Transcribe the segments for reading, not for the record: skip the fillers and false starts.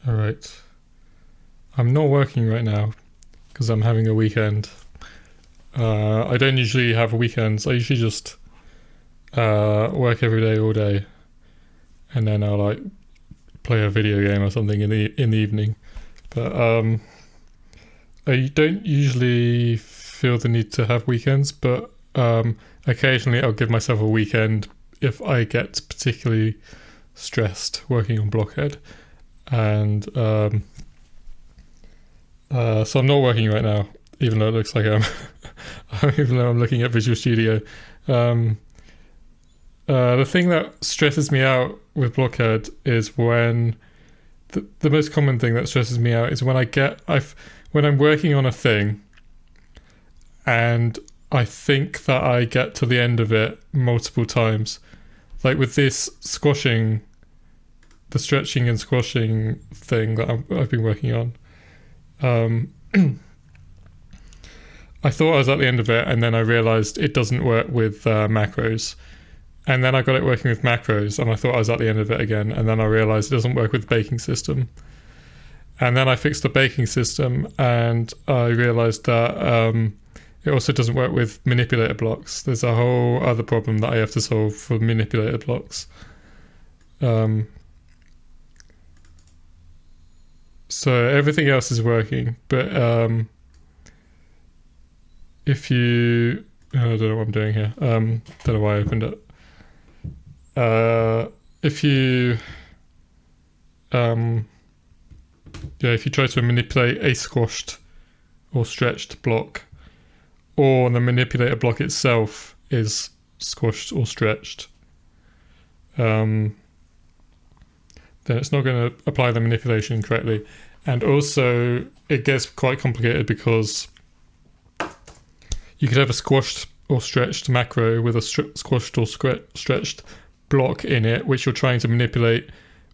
All right. I'm not working right now because I'm having a weekend. I don't usually have weekends. I usually just work every day, all day, and then I'll like play a video game or something in the evening. But I don't usually feel the need to have weekends, but occasionally I'll give myself a weekend if I get particularly stressed working on Blockhead. And so I'm not working right now, even though it looks like I'm, even though I'm looking at Visual Studio. Um, the thing that stresses me out with Blockhead is when the most common thing that stresses me out is when when I'm working on a thing and I think that I get to the end of it multiple times. Like with this squashing, the stretching and squashing thing that I've been working on. I thought I was at the end of it, and then I realized it doesn't work with macros. And then I got it working with macros, and I thought I was at the end of it again, and then I realized it doesn't work with baking system. And then I fixed the baking system, and I realized that it also doesn't work with manipulator blocks. There's a whole other problem that I have to solve for manipulator blocks. So everything else is working, but if you... I don't know what I'm doing here. Don't know why I opened it. If you if you try to manipulate a squashed or stretched block, or the manipulator block itself is squashed or stretched, then it's not going to apply the manipulation correctly. And also it gets quite complicated because you could have a squashed or stretched macro with a squashed or stretched block in it, which you're trying to manipulate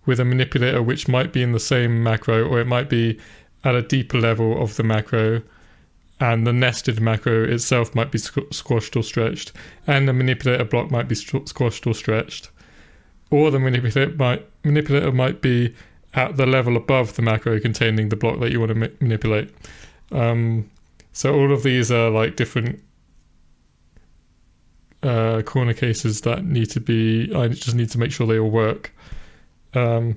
with a manipulator which might be in the same macro, or it might be at a deeper level of the macro, and the nested macro itself might be squashed or stretched, and the manipulator block might be squashed or stretched, or the manipulator might be at the level above the macro containing the block that you want to manipulate. So all of these are like different corner cases that I just need to make sure they all work. But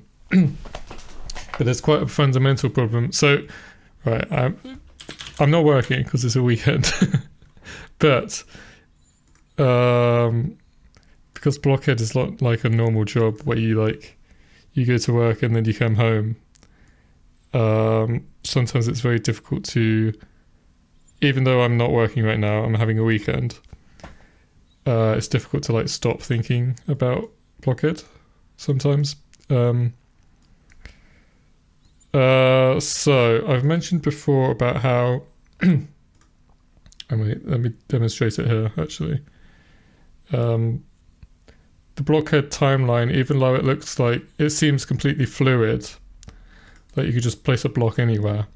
there's quite a fundamental problem. So, right, I'm not working because it's a weekend, but because Blockhead is not like a normal job where you go to work and then you come home. Sometimes it's very difficult to, even though I'm not working right now, I'm having a weekend. It's difficult to like stop thinking about Blockhead sometimes. So I've mentioned before about how let me demonstrate it here actually. The Blockhead timeline, even though it looks like it seems completely fluid, that you could just place a block anywhere,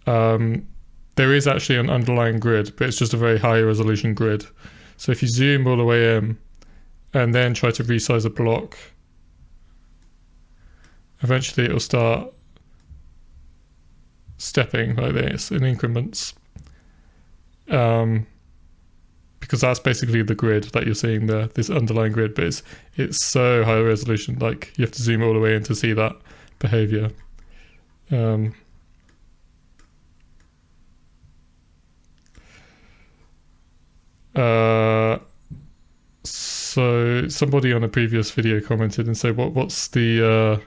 there is actually an underlying grid, but it's just a very high resolution grid. So if you zoom all the way in and then try to resize a block, eventually it will start stepping like this in increments, because that's basically the grid that you're seeing there, this underlying grid, but it's so high resolution, like you have to zoom all the way in to see that behavior. So somebody on a previous video commented and said, what's the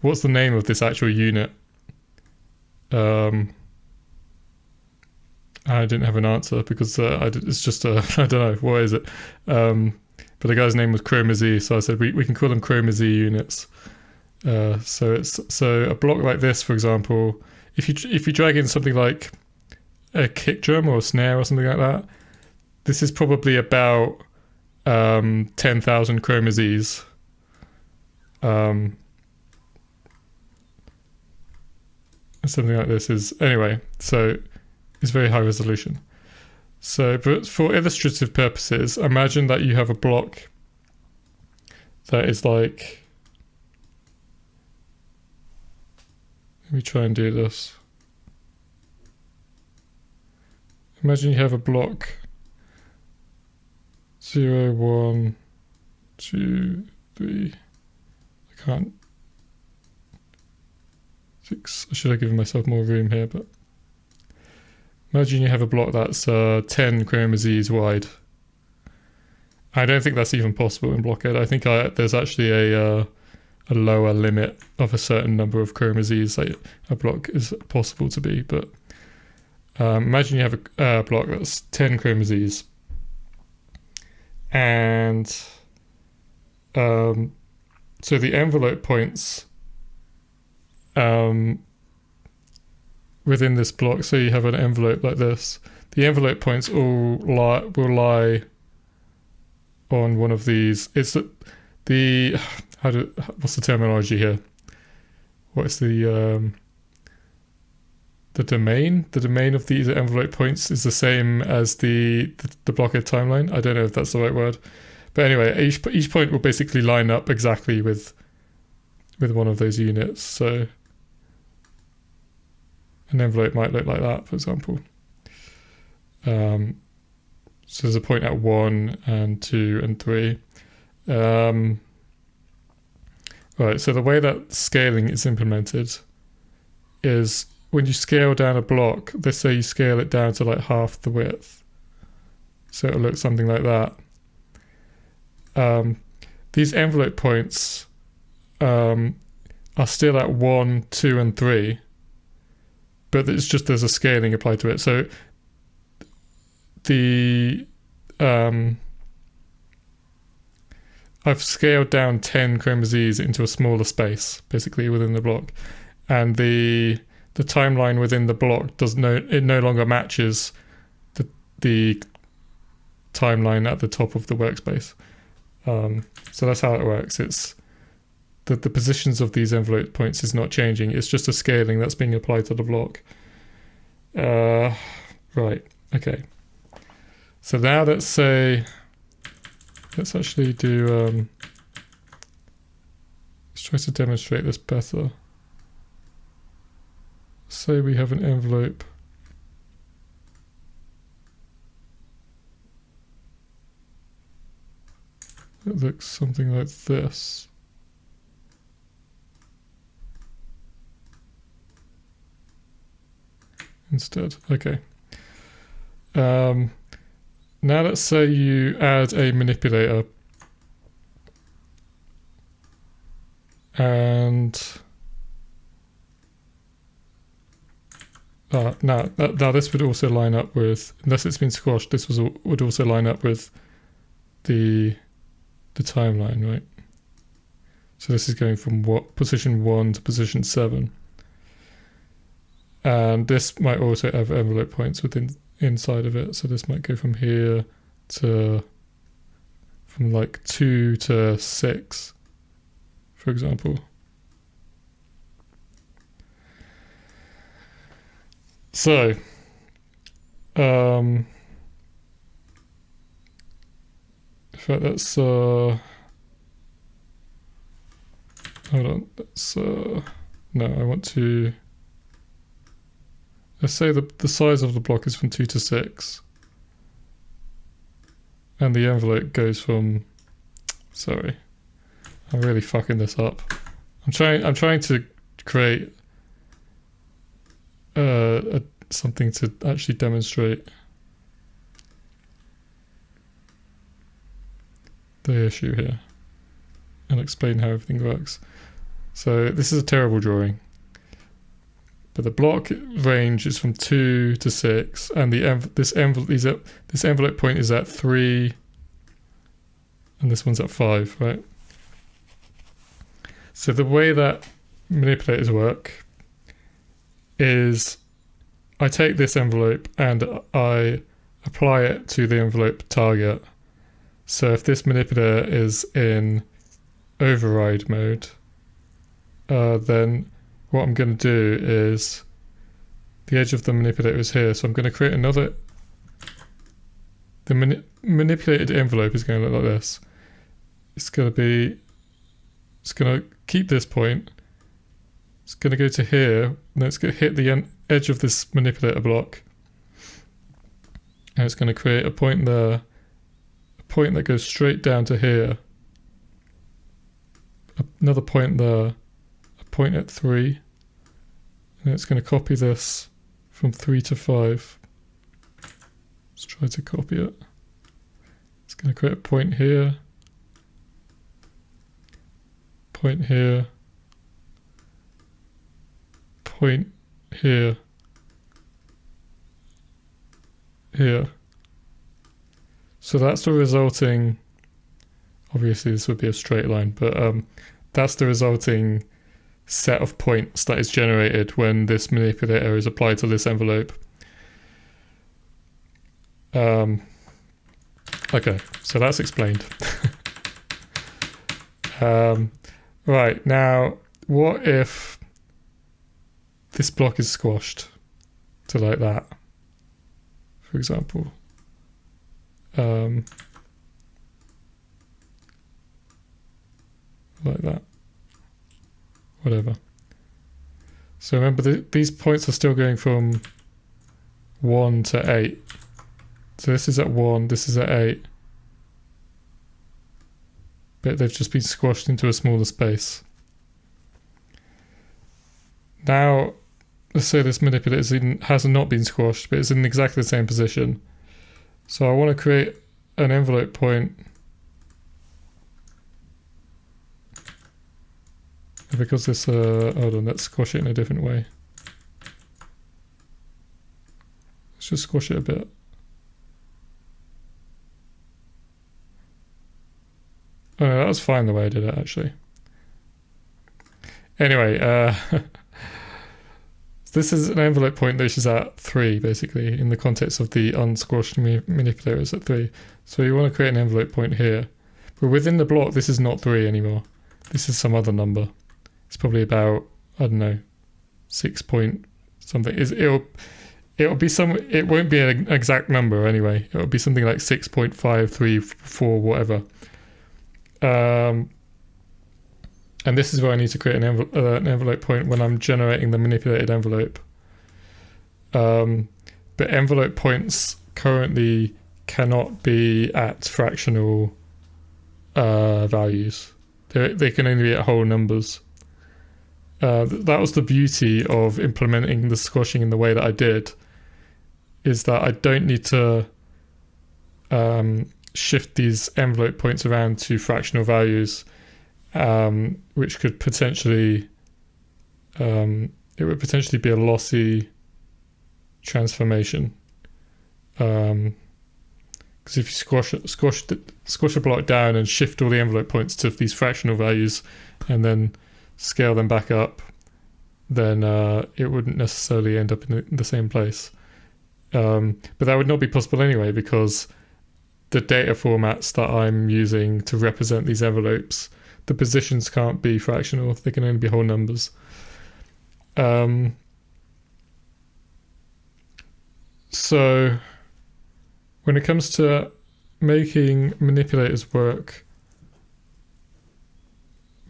name of this actual unit? I didn't have an answer because it's just I don't know, what is it? But the guy's name was Chroma Z, so I said we can call them Chroma Z units. So a block like this, for example, if you drag in something like a kick drum or a snare or something like that, this is probably about 10,000 Chroma Zs. Something like this is, anyway, so it's very high resolution. So, but for illustrative purposes, imagine that you have a block that is like Let me try and do this. Imagine you have a block 0, 1, 2, 3. I can't. 6. I should have given myself more room here, but imagine you have a block that's 10 chromazes wide. I don't think that's even possible in Blockhead. I think there's actually a lower limit of a certain number of chromazes that a block is possible to be. But imagine you have a block that's 10 chromazes, and so the envelope points within this block. So you have an envelope like this. The envelope points all will lie on one of these. It's what's the terminology here? What is the domain? The domain of these envelope points is the same as the Blockhead timeline. I don't know if that's the right word, but anyway, each point will basically line up exactly with one of those units. So an envelope might look like that, for example. So there's a point at 1 and 2 and 3. Right, so the way that scaling is implemented is when you scale down a block, let's say you scale it down to like half the width. So it'll look something like that. These envelope points are still at 1, 2, and 3, but it's just there's a scaling applied to it. So I've scaled down 10 chromazes into a smaller space, basically within the block, and the timeline within the block it no longer matches the timeline at the top of the workspace. So that's how it works. It's the positions of these envelope points is not changing. It's just a scaling that's being applied to the block. Right. Okay. So now let's actually do, let's try to demonstrate this better. Say we have an envelope that looks something like this. Instead, okay. Now let's say you add a manipulator, and now this would also line up with, unless it's been squashed, this would also line up with the timeline, right? So this is going from position 1 to position 7, and this might also have envelope points inside of it. So this might go from here from like 2 to 6, for example. So in fact, that's hold on, that's no, I want to, let's say the size of the block is from 2 to 6, and the envelope goes from, sorry, I'm really fucking this up. I'm trying to create something to actually demonstrate the issue here and explain how everything works. So this is a terrible drawing, but the block range is from 2 to 6, and this envelope point is at 3, and this one's at 5, right? So the way that manipulators work is I take this envelope and I apply it to the envelope target. So if this manipulator is in override mode, then what I'm going to do is the edge of the manipulator is here, so I'm going to create another. The manipulated envelope is going to look like this. It's going to keep this point. It's going to go to here, and it's going to hit the edge of this manipulator block. And it's going to create a point there, a point that goes straight down to here, another point there, a point at 3, and it's going to copy this from 3 to 5. Let's try to copy it. It's going to create a point here, point here, point here, here. So that's the resulting, obviously this would be a straight line, but that's the resulting set of points that is generated when this manipulator is applied to this envelope. Okay, so that's explained. Right, now what if this block is squashed to like that, for example? Like that, whatever. So remember, these points are still going from 1 to 8. So this is at 1, this is at 8. But they've just been squashed into a smaller space. Now, let's say this manipulator has not been squashed, but it's in exactly the same position. So I want to create an envelope point. Because this, hold on, let's squash it in a different way. Let's just squash it a bit. Oh no, that was fine the way I did it, actually. Anyway, this is an envelope point which is at 3, basically, in the context of the unsquashed manipulator is at 3. So you want to create an envelope point here. But within the block, this is not 3 anymore. This is some other number. It's probably about, I don't know, 6 point something. It'll be some. It won't be an exact number anyway. It'll be something like 6.534, whatever. And this is where I need to create an envelope point when I'm generating the manipulated envelope. But envelope points currently cannot be at fractional values. They can only be at whole numbers. That was the beauty of implementing the squashing in the way that I did, is that I don't need to shift these envelope points around to fractional values, which could potentially, it would potentially be a lossy transformation. Because if you squash a block down and shift all the envelope points to these fractional values and then scale them back up, then it wouldn't necessarily end up in the same place. But that would not be possible anyway, because the data formats that I'm using to represent these envelopes, the positions can't be fractional, they can only be whole numbers. So when it comes to making manipulators work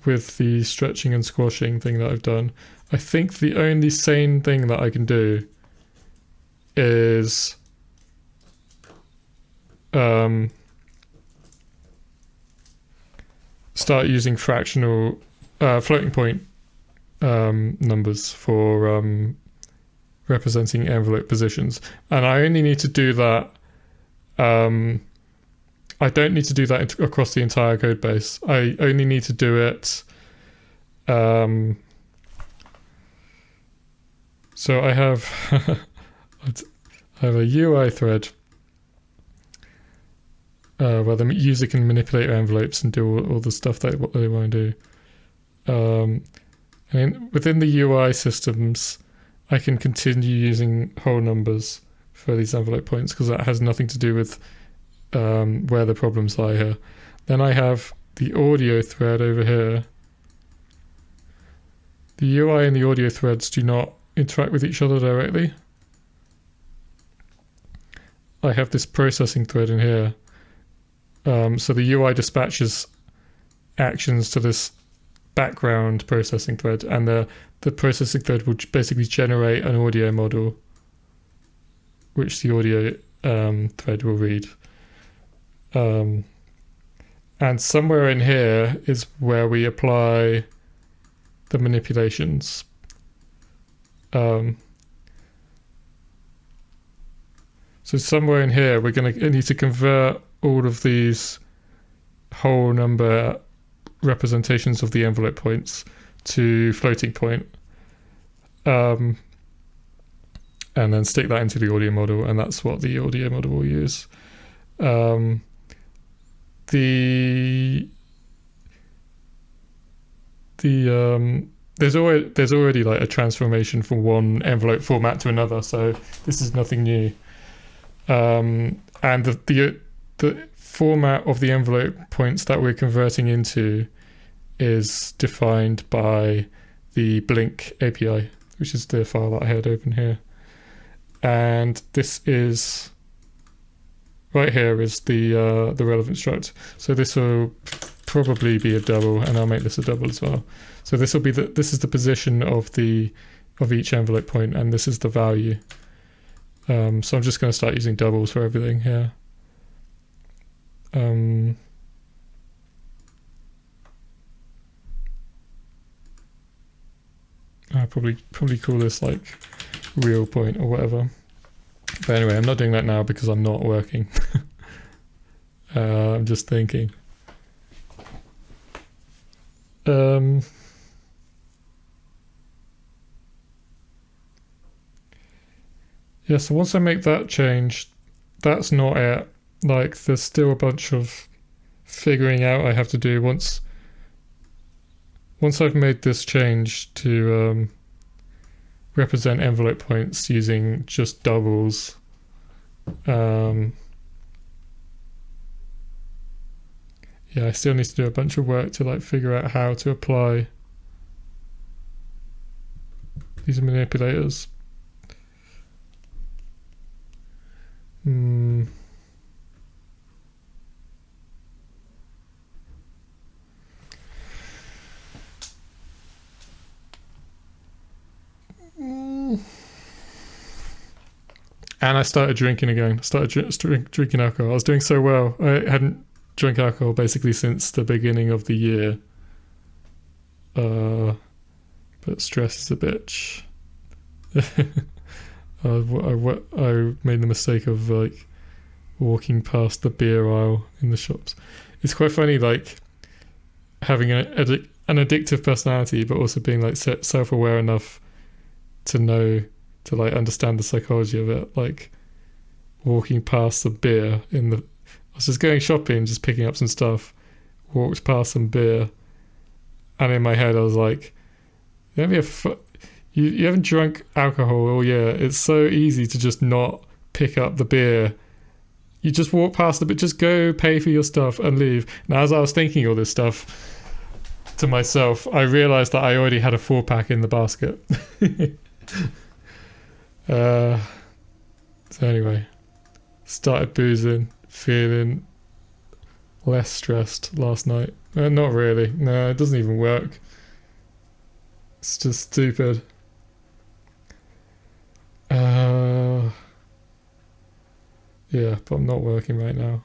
with the stretching and squashing thing that I've done, I think the only sane thing that I can do is start using fractional floating point numbers for representing envelope positions. And I only need to do that, I don't need to do that across the entire code base. I only need to do it, so I have I have a UI thread where the user can manipulate envelopes and do all the stuff that what they want to do. And within the UI systems, I can continue using whole numbers for these envelope points because that has nothing to do with where the problems lie here. Then I have the audio thread over here. The UI and the audio threads do not interact with each other directly. I have this processing thread in here. So the UI dispatches actions to this background processing thread, and the processing thread will basically generate an audio model, which the audio thread will read. And somewhere in here is where we apply the manipulations. So somewhere in here, we're going to need to convert all of these whole number representations of the envelope points to floating point. And then stick that into the audio model, and that's what the audio model will use. There's already like a transformation from one envelope format to another, so this is nothing new. And the format of the envelope points that we're converting into is defined by the Blink API, which is the file that I had open here. And this is right here is the relevant struct. So this will probably be a double, and I'll make this a double as well. So this will be this is the position of each envelope point, and this is the value. So I'm just going to start using doubles for everything here. I'll probably call this like real point or whatever. But anyway, I'm not doing that now because I'm not working. I'm just thinking. Yeah, so once I make that change, that's not it. Like, there's still a bunch of figuring out I have to do once I've made this change to represent envelope points using just doubles. Yeah, I still need to do a bunch of work to like figure out how to apply these manipulators. And I started drinking again. I started drinking alcohol. I was doing so well. I hadn't drunk alcohol basically since the beginning of the year. But stress is a bitch. I made the mistake of like walking past the beer aisle in the shops. It's quite funny, like having an addictive personality, but also being like self-aware enough to know, to like understand the psychology of it. Like walking past the beer I was just going shopping, just picking up some stuff, walked past some beer, and in my head I was like, you haven't drunk alcohol all year. It's so easy to just not pick up the beer. You just walk past it, but just go pay for your stuff and leave. Now, as I was thinking all this stuff to myself, I realised that I already had a 4-pack in the basket. So anyway, started boozing, feeling less stressed last night. Not really. No, it doesn't even work. It's just stupid. Yeah, but I'm not working right now.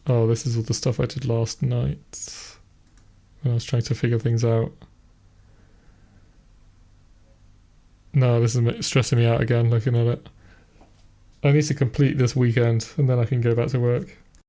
Oh, this is all the stuff I did last night when I was trying to figure things out. No, this is stressing me out again looking at it. I need to complete this weekend and then I can go back to work.